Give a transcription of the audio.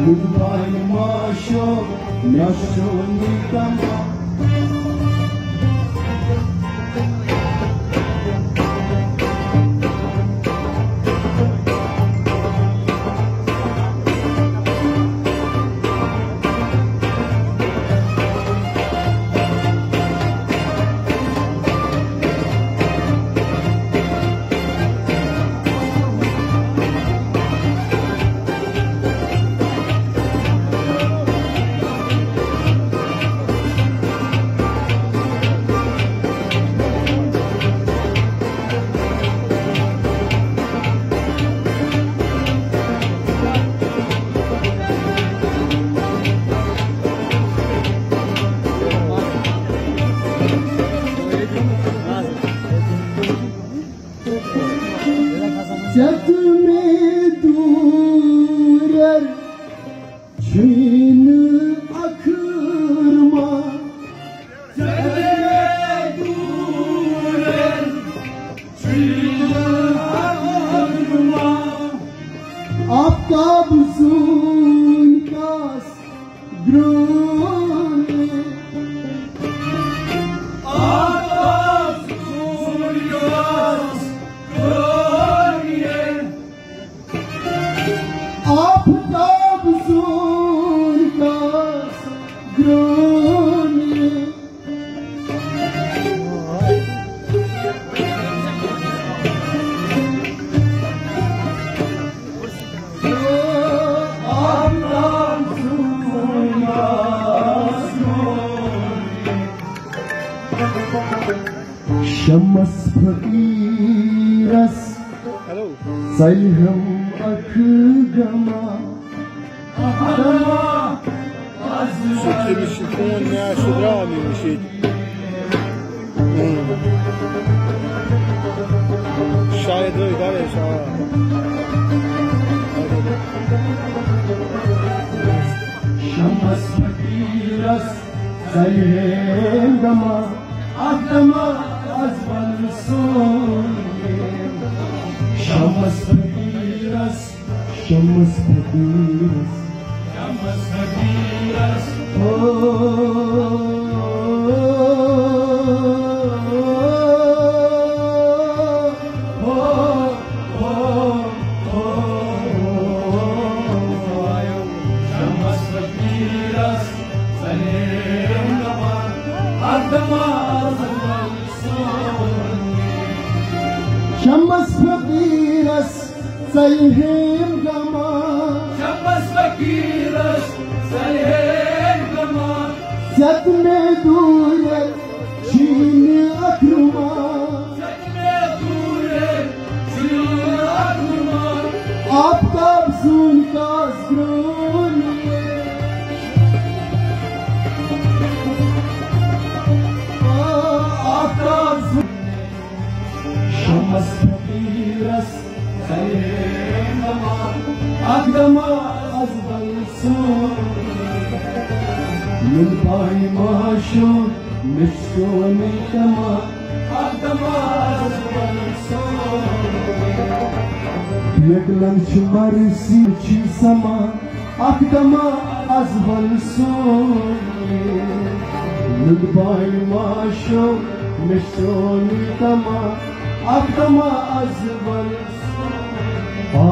Goodbye, Marshall, Marshall, Nikama. Jat me durer çin akırma Jat me durer çin akırma Aftab sunkas grone Aftab sunkas Aftab sunkas grone Aftab sunkas grone Şamas fakiras Sayham akıgama Adama Şekli bir şifon ya şudrami bir şey. Şayet öyle var ya şayet. Şamas fakiras Sayham gama Adama azman sonim Şamas fakiras Şamas fakiras Şamas fakiras Şamas fakiras Sayham gama Adama azman sonim Şamas fakiras Sayham gama Şamas fakiras Sayham gama Jat me durer çin akırma Jat me durer çin akırma Aftab sunkas grone Aftab Şamas fakiras Sayham gama Adama azman sonim Goodbye, Marshall, Marshall, Nikama. Adama azman sonim Yaglan çmarisi çisama Adama azman sonim Goodbye, Marshall, Marshall, Nikama. Adama azman sonim